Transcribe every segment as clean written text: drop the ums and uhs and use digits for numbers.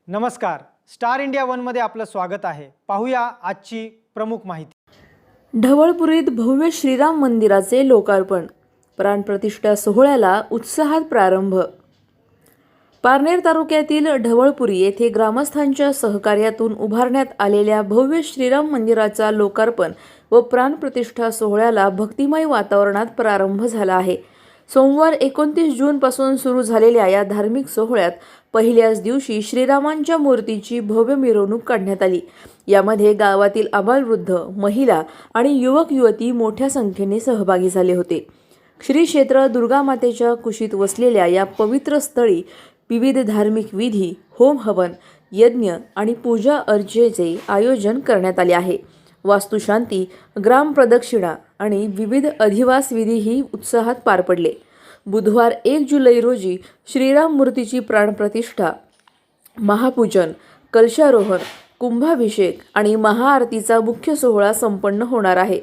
नमस्कार, star India वनमध्ये आपलं स्वागत आहे। पाहूया आजची प्रमुख माहिती। ढवळपुरीत भव्य श्रीराम मंदिराचे लोकार्पण, प्राणप्रतिष्ठा सोहळ्याला उत्साहात प्रारंभ। पारनेर तालुक्यातील ढवळपुरी येथे ग्रामस्थांच्या सहकार्यातून उभारण्यात आलेल्या भव्य श्रीराम मंदिराचा लोकार्पण व प्राणप्रतिष्ठा सोहळ्याला भक्तिमय वातावरणात प्रारंभ झाला आहे। सोमवार 29 जून पासून सुरू झालेल्या या धार्मिक सोहळ्यात पहिल्याच दिवशी श्रीरामांच्या मूर्तीची भव्य मिरवणूक काढण्यात आली। यामध्ये गावातील आबालवृद्ध, महिला आणि युवक युवती मोठ्या संख्येने सहभागी झाले होते। श्री क्षेत्र दुर्गामातेच्या कुशीत वसलेल्या या पवित्र स्थळी विविध धार्मिक विधी, होम हवन, यज्ञ आणि पूजा अर्चेचे आयोजन करण्यात आले आहे। वास्तुशांती, ग्राम प्रदक्षिणा आणि विविध अधिवास विधीही उत्साहात पार पडले। बुधवार 1 जुलै रोजी श्रीराम मूर्तीची प्राणप्रतिष्ठा, महापूजन, कलशारोहण, कुंभाभिषेक आणि महाआरतीचा मुख्य सोहळा संपन्न होणार आहे।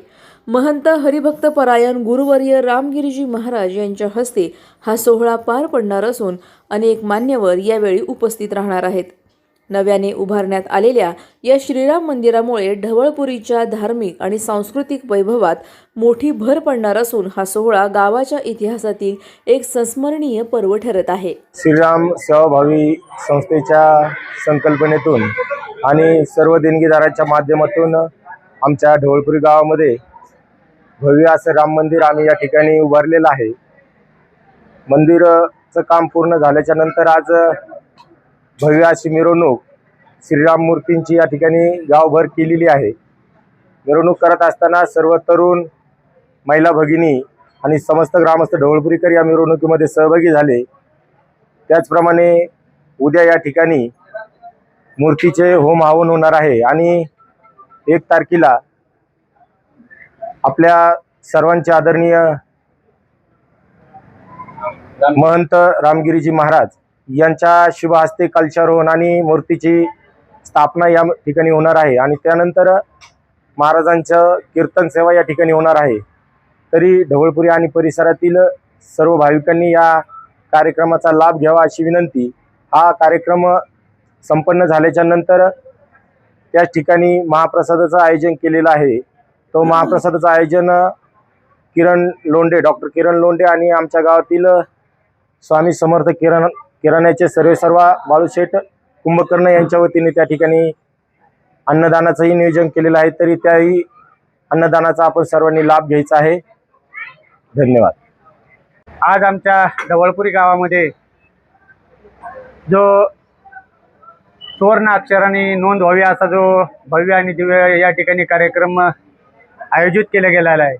महंत हरिभक्त परायण गुरुवर्य रामगिरीजी महाराज यांच्या हस्ते हा सोहळा पार पडणार असून अनेक मान्यवर यावेळी उपस्थित राहणार आहेत। नव्याने उभारण्यात आलेल्या या श्रीराम मंदिरामुळे ढवळपुरीच्या धार्मिक आणि सांस्कृतिक वैभवात मोठी भर पडणार असून हा सोहळा गावाच्या इतिहासातील एक संस्मरणीय पर्व ठरत आहे। श्रीराम सेवाभावी संस्थेच्या संकल्पनेतून आणि सर्व देणगीदारांच्या माध्यमातून आमच्या ढवळपुरी गावामध्ये भव्य असं राम मंदिर आम्ही या ठिकाणी उभारलेलं आहे। मंदिराचं काम पूर्ण झाल्याच्या नंतर आज भव्य अशी मिरवणूक श्रीराम मूर्तींची या ठिकाणी गावभर केलेली आहे। मिरवणूक करत असताना सर्व तरुण, महिला भगिनी आणि समस्त ग्रामस्थ ढवळपुरीकर या मिरवणुकीमध्ये सहभागी झाले। त्याचप्रमाणे उद्या या ठिकाणी मूर्तीचे होम हवन होणार आहे आणि 1 तारखेला आपल्या सर्वांचे आदरणीय महंत रामगिरीजी महाराज यांच्या शुभ हस्ते कलशारोहण आणि मूर्तीची स्थापना या ठिकाणी होणार आहे आणि त्यानंतर महाराजांचं कीर्तन सेवा या ठिकाणी होणार आहे। तरी ढवळपुरी आणि परिसरातील सर्व भाविकांनी या कार्यक्रमाचा लाभ घ्यावा अशी विनंती। हा कार्यक्रम संपन्न झाल्याच्या नंतर त्या ठिकाणी महाप्रसादाचं आयोजन केलेलं आहे। तो महाप्रसादाचं आयोजन डॉक्टर किरण लोंढे आणि आमच्या गावातील स्वामी समर्थ किराण्याचे सर्व बाळूशेठ कुंभकर्ण यांच्या वतीने त्या ठिकाणी अन्नदानाचंही नियोजन केलेलं आहे। तरी त्याही अन्नदानाचा आपण सर्वांनी लाभ घ्यायचा आहे। धन्यवाद। आज आमच्या ढवळपुरी गावामध्ये जो सुवर्ण अक्षराने नोंद व्हावी असा जो भव्य आणि दिव्य या ठिकाणी कार्यक्रम आयोजित केला गेलेला आहे।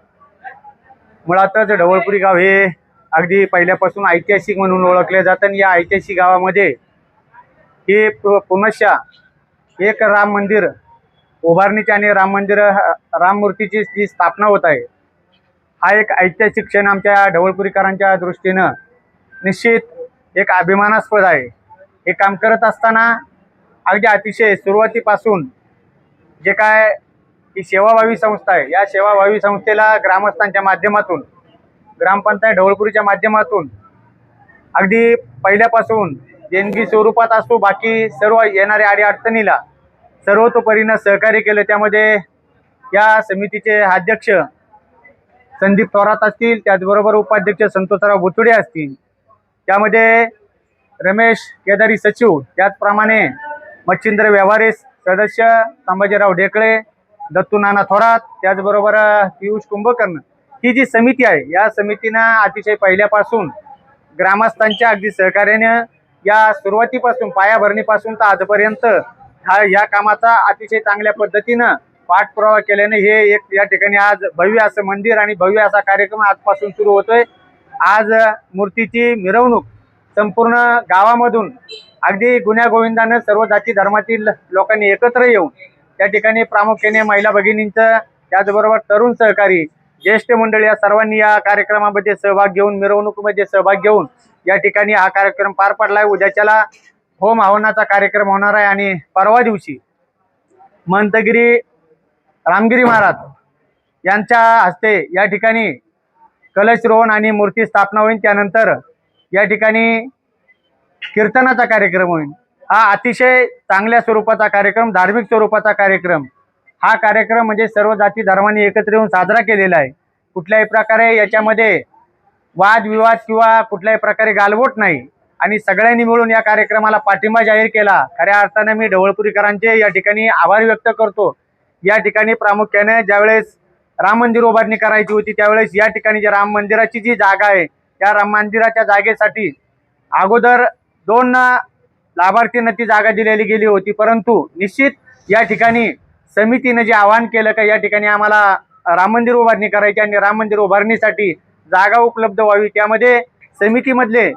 मुळातच ढवळपुरी गाव हे अगदी पहिल्यापासून ऐतिहासिक म्हणून ओळखले जातात। या ऐतिहासिक गावामध्ये हे पुनश्च एक राम मंदिर उभारणीचे आणि राम मूर्तीची जी स्थापना होत आहे, हा एक ऐतिहासिक क्षण आमच्या ढवळपुरीकरांच्या दृष्टीनं निश्चित एक अभिमानास्पद आहे। हे काम करत असताना अगदी अतिशय सुरुवातीपासून जे काय ही सेवाभावी संस्था आहे, या सेवाभावी संस्थेला ग्रामस्थांच्या माध्यमातून, ग्रामपंचायत ढवळपुरीच्या माध्यमातून अगदी पहिल्यापासून देणगी स्वरूपात असतो, बाकी सर्व येणाऱ्या अडीअडचणीला सर्वतोपरीनं सहकार्य केलं। त्यामध्ये या समितीचे अध्यक्ष संदीप थोरात असतील, त्याचबरोबर उपाध्यक्ष संतोषराव बुचुडे असतील, त्यामध्ये रमेश केदारी सचिव, त्याचप्रमाणे मच्छिंद्र व्यवहारे सदस्य, संभाजीराव ढेकळे, दत्तू नाना थोरात, त्याचबरोबर पियुष कुंभकर्ण, ही जी समिती आहे, या समितीनं अतिशय पहिल्यापासून ग्रामस्थांच्या अगदी सहकार्याने या सुरुवातीपासून पायाभरणीपासून तर आजपर्यंत या कामाचा अतिशय चांगल्या पद्धतीनं पाठपुरावा केल्याने हे एक या ठिकाणी आज भव्य असं मंदिर आणि भव्य असा कार्यक्रम आजपासून सुरू होतोय। आज मूर्तीची मिरवणूक संपूर्ण गावामधून अगदी गुण्यागोविंदानं सर्व जाती धर्मातील लोकांनी एकत्र येऊन त्या ठिकाणी प्रामुख्याने महिला भगिनींचं, त्याचबरोबर तरुण सहकारी, ज्येष्ठ मंडळी या सर्वांनी या कार्यक्रमामध्ये सहभाग घेऊन, मिरवणुकीमध्ये सहभाग घेऊन या ठिकाणी हा कार्यक्रम पार पडलाय। उद्याच्याला होम हवनाचा कार्यक्रम होणार आहे आणि परवा दिवशी महंतगिरी रामगिरी महाराज यांच्या हस्ते या ठिकाणी कलशरोहण आणि मूर्ती स्थापना होईल। त्यानंतर या ठिकाणी कीर्तनाचा कार्यक्रम होईल। हा अतिशय चांगल्या स्वरूपाचा कार्यक्रम, धार्मिक स्वरूपाचा कार्यक्रम. हा कार्यक्रम म्हणजे सर्व जाती धर्मांनी एकत्र येऊन साजरा केलेला आहे. कुठल्याही प्रकारे याच्यामध्ये वादविवाद किंवा कुठल्याही प्रकारे गालबोट नाही आणि सगळ्यांनी मिळून या कार्यक्रमाला पाठिंबा जाहीर केला. खऱ्या अर्थाने मी ढवळपुरीकरांचे या ठिकाणी आभार व्यक्त करतो. या ठिकाणी प्रामुख्याने ज्यावेळेस राम मंदिर उभारणी करायची होती त्यावेळेस या ठिकाणी जे राम मंदिराची जी जागा आहे त्या राम मंदिराच्या जागेसाठी अगोदर 2 लाभार्थींना ती जागा दिलेली गेली होती, परंतु निश्चित या ठिकाणी समितीने जे आवाहन केलं का या ठिकाणी आम्हाला राम मंदिर उभारणी करायची आणि राम मंदिर उभारणीसाठी जागा उपलब्ध व्हावी, त्यामध्ये समितीमधले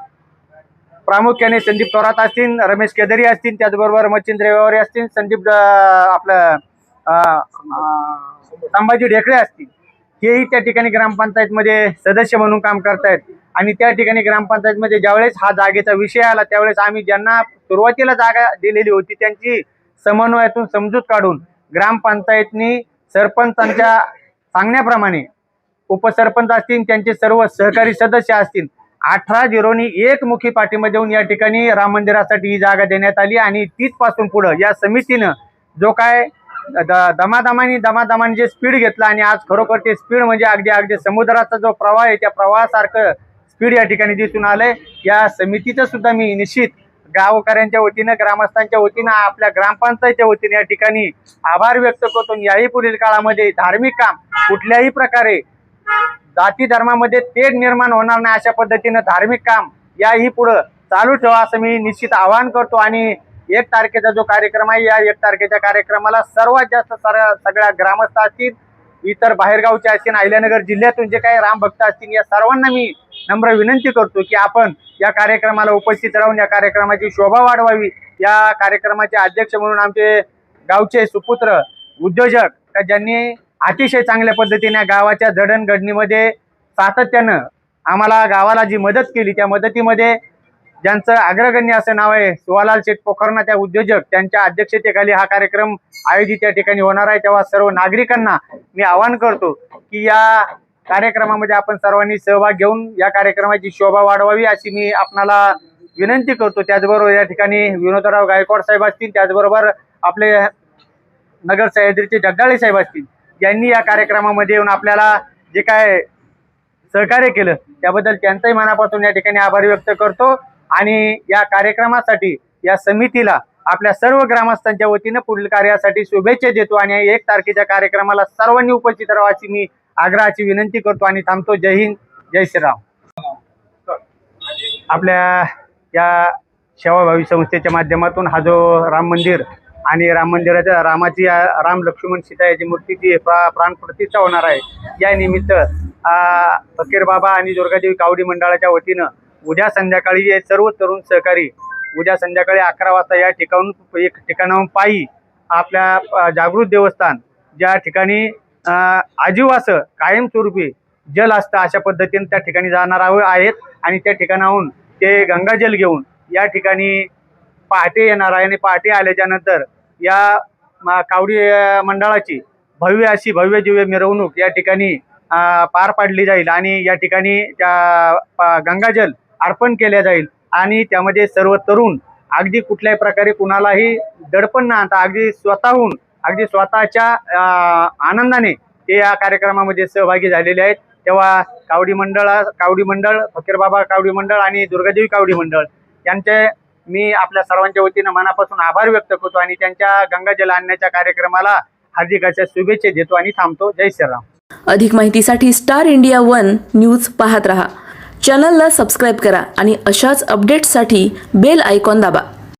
प्रामुख्याने संदीप थोरात असतील, रमेश केदारी असतील, त्याचबरोबर मच्छिंद्र व्यवहारे असतील, संभाजी ढेकळे असतील, हेही त्या ठिकाणी ग्रामपंचायतमध्ये सदस्य म्हणून काम करतायत. आणि त्या ठिकाणी ग्रामपंचायतमध्ये ज्यावेळेस हा जागेचा विषय आला त्यावेळेस आम्ही ज्यांना सुरुवातीला जागा दिलेली होती त्यांची समन्वयातून समजूत काढून ग्रामपंचायतनी सरपंचांच्या सांगण्याप्रमाणे उपसरपंच असतील, त्यांचे सर्व सहकारी सदस्य असतील, 18-0 एकमुखी पाठिंबा देऊन या ठिकाणी राम मंदिरासाठी ही जागा देण्यात आली. आणि तिथपासून पुढं या समितीनं जो काय दमादमाने जे स्पीड घेतला आणि आज खरोखर ते स्पीड म्हणजे अगदी समुद्राचा जो प्रवाह आहे त्या प्रवाहासारखं स्पीड या ठिकाणी दिसून आलंय. या समितीचं सुद्धा मी निश्चित गावकऱ्यांच्या वतीनं, ग्रामस्थांच्या वतीनं, आपल्या ग्रामपंचायतच्या वतीने या ठिकाणी आभार व्यक्त करतो. याही पुढील काळामध्ये धार्मिक काम कुठल्याही प्रकारे जाती धर्मामध्ये तेढ निर्माण होणार नाही अशा पद्धतीनं धार्मिक काम याही पुढं चालू ठेवा असं मी निश्चित आवाहन करतो. आणि 1 तारखेचा जो कार्यक्रम आहे या 1 तारखेच्या कार्यक्रमाला सर्वात जास्त सगळ्या ग्रामस्थ असतील, इतर बाहेरगावचे असतील, अहिल्यानगर जिल्ह्यातून जे काही राम भक्त असतील या सर्वांना मी नम्र विनंती करतो की आपण या कार्यक्रमाला उपस्थित राहून या कार्यक्रमाची शोभा वाढवावी. या कार्यक्रमाचे अध्यक्ष म्हणून आमचे गावचे सुपुत्र उद्योजक ज्यांनी अतिशय चांगल्या पद्धतीने गावाच्या जडणघडणीमध्ये सातत्यानं आम्हाला गावाला जी मदत केली त्या मदतीमध्ये ज्यांचं अग्रगण्य असं नाव आहे सुवालाल शेठ पोखरणा, त्या उद्योजक त्यांच्या अध्यक्षतेखाली हा कार्यक्रम आयोजित या ठिकाणी होणार आहे. तेव्हा सर्व नागरिकांना मी आवाहन करतो की या कार्यक्रमामध्ये आपण सर्वांनी सहभाग घेऊन या कार्यक्रमाची शोभा वाढवावी अशी मी आपणाला विनंती करतो. त्याचबरोबर या ठिकाणी विनोदराव गायकवाड साहेब असतील, त्याचबरोबर आपले नगर सह्याद्रीचे जगदाळे साहेब असतील, यांनी या कार्यक्रमामध्ये येऊन आपल्याला जे काय सहकार्य केलं त्याबद्दल त्यांचाही मनापासून या ठिकाणी आभार व्यक्त करतो. आणि या कार्यक्रमासाठी या समितीला आपल्या सर्व ग्रामस्थांच्या वतीनं पुढील कार्यासाठी शुभेच्छा देतो. आणि 1 तारखेच्या कार्यक्रमाला सर्वांनी उपस्थित राहावं अशी मी आग्रहाची विनंती करतो आणि थांबतो. जय हिंद, जय श्रीराम. आपल्या या सेवाभावी संस्थेच्या माध्यमातून हा जो राम मंदिर आणि राम मंदिराच्या राम लक्ष्मण सीता याची मूर्तीची प्राणप्रतिष्ठा होणार आहे, या निमित्त फकीर बाबा आणि दुर्गादेवी कावडी मंडळाच्या वतीनं उद्या संध्याकाळी सर्व तरुण सहकारी उद्या संध्याकाळी 11 वाजता या ठिकाणाहून पायी आपल्या जागृत देवस्थान ज्या ठिकाणी आजीवासं कायमस्वरूपी जल असतं अशा पद्धतीने त्या ठिकाणी जाणार आहेत. आणि त्या ठिकाणाहून ते गंगाजल घेऊन या ठिकाणी पहाटे येणार आहे. आणि पहाटे आल्याच्या नंतर या कावडी मंडळाची भव्य दिव्य मिरवणूक या ठिकाणी पार पाडली जाईल आणि या ठिकाणी त्या गंगाजल अर्पण केले जाईल. आणि त्यामध्ये सर्व तरुण अगदी कुठल्याही प्रकारे कुणालाही दडपण न आणता अगदी स्वतःच्या आनंदाने ते या कार्यक्रमामध्ये सहभागी झालेले आहेत. तेव्हा कावडी मंडळ फकीर बाबा कावडी मंडळ आणि दुर्गादेवी कावडी मंडळ यांचे मी आपल्या सर्वांच्या वतीनं मनापासून आभार व्यक्त करतो आणि त्यांच्या गंगाजल आणण्याच्या कार्यक्रमाला हार्दिक अशा शुभेच्छा देतो आणि थांबतो. जय श्रीराम. अधिक माहितीसाठी स्टार इंडिया 1 न्यूज पाहत रहा. चॅनलला सबस्क्राईब करा आणि अशाच अपडेट्ससाठी बेल आयकॉन दाबा.